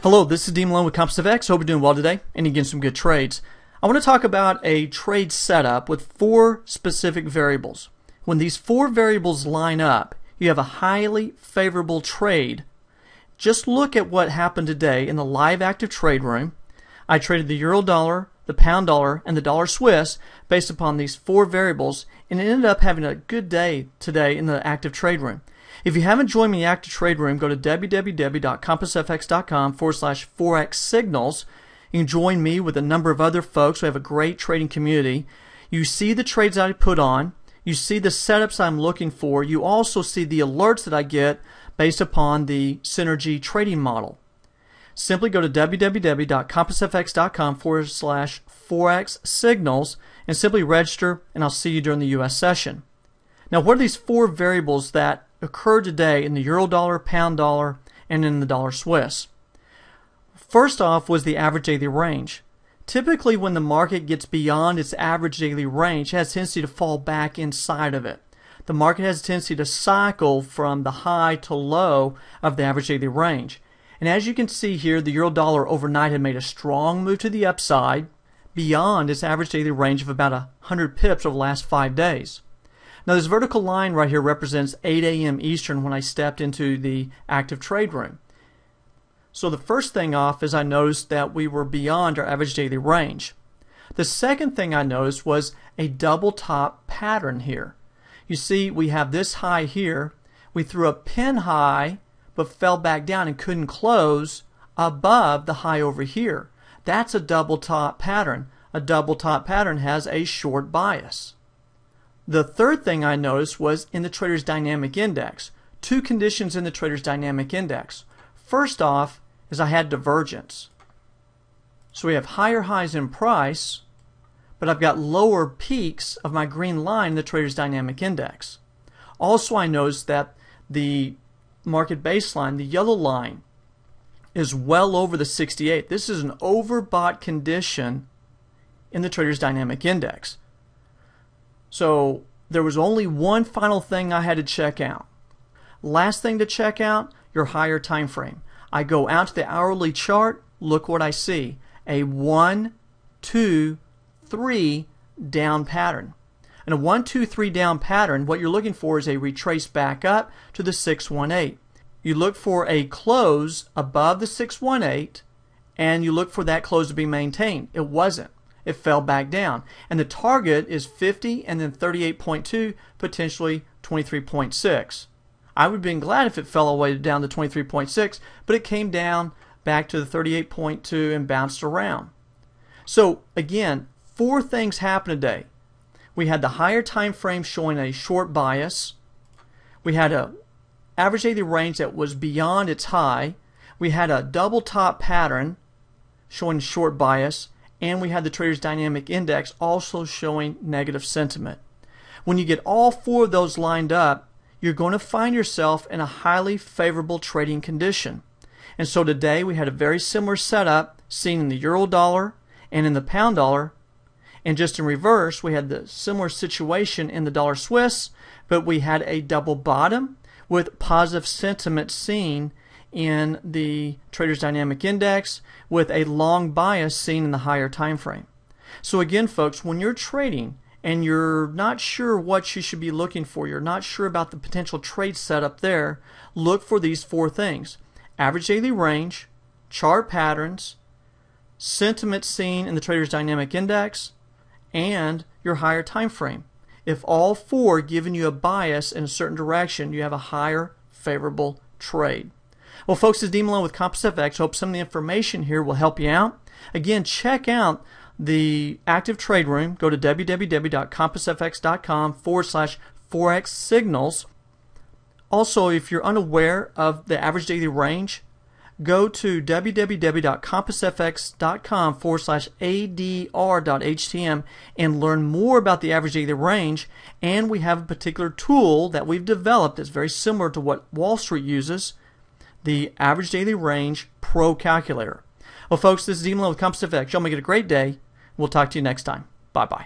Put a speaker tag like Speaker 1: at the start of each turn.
Speaker 1: Hello, this is Dean Malone with CompassFX. Hope you're doing well today and you get some good trades. I want to talk about a trade setup with four specific variables. When these four variables line up, you have a highly favorable trade. Just look at what happened today in the live active trade room. I traded the euro dollar, the pound dollar, and the dollar Swiss based upon these four variables, and it ended up having a good day today in the active trade room. If you haven't joined me in the active trade room, go to www.compassfx.com/forex signals. You can join me with a number of other folks. We have a great trading community. You see the trades that I put on. You see the setups I'm looking for. You also see the alerts that I get based upon the Synergy trading model. Simply go to www.compassfx.com/forex signals and simply register, and I'll see you during the US session. Now, what are these four variables that occurred today in the euro dollar, pound dollar, and in the dollar Swiss? First off was the average daily range. Typically when the market gets beyond its average daily range, it has a tendency to fall back inside of it. The market has a tendency to cycle from the high to low of the average daily range. And as you can see here, the euro dollar overnight had made a strong move to the upside beyond its average daily range of about 100 pips over the last 5 days. Now this vertical line right here represents 8 a.m. Eastern when I stepped into the active trade room. So the first thing off is I noticed that we were beyond our average daily range. The second thing I noticed was a double top pattern here. You see we have this high here. We threw a pin high but fell back down and couldn't close above the high over here. That's a double top pattern. A double top pattern has a short bias. The third thing I noticed was in the Trader's Dynamic Index. Two conditions in the Trader's Dynamic Index. First off is I had divergence. So we have higher highs in price, but I've got lower peaks of my green line in the Trader's Dynamic Index. Also I noticed that the market baseline, the yellow line, is well over the 68. This is an overbought condition in the Trader's Dynamic Index. So there was only one final thing I had to check out. Last thing to check out, your higher time frame. I go out to the hourly chart, look what I see. A 1, 2, 3 down pattern. And a 1, 2, 3 down pattern, what you're looking for is a retrace back up to the 618. You look for a close above the 618 and you look for that close to be maintained. It wasn't. It fell back down. And the target is 50 and then 38.2, potentially 23.6. I would have been glad if it fell all the way down to 23.6, but it came down back to the 38.2 and bounced around. So again, four things happened today. We had the higher time frame showing a short bias. We had a average daily range that was beyond its high. We had a double top pattern showing short bias. And we had the Trader's Dynamic Index also showing negative sentiment. When you get all four of those lined up, you're going to find yourself in a highly favorable trading condition. And so today we had a very similar setup seen in the euro dollar and in the pound dollar. And just in reverse, we had the similar situation in the dollar Swiss, but we had a double bottom with positive sentiment seen in the Trader's Dynamic Index with a long bias seen in the higher time frame. So again folks, when you're trading and you're not sure what you should be looking for, you're not sure about the potential trade setup there, look for these four things. Average daily range, chart patterns, sentiment seen in the Trader's Dynamic Index, and your higher time frame. If all four giving you a bias in a certain direction, you have a higher favorable trade. Well folks, this is Dean Malone with CompassFX. Hope some of the information here will help you out. Again, check out the active trade room. Go to www.compassfx.com/forex signals. Also, if you're unaware of the average daily range, go to www.compassfx.com/adr.htm and learn more about the average daily range. And we have a particular tool that we've developed that's very similar to what Wall Street uses, the Average Daily Range Pro Calculator. Well folks, this is Dean Malone with CompassFX. Y'all make it a great day. We'll talk to you next time. Bye-bye.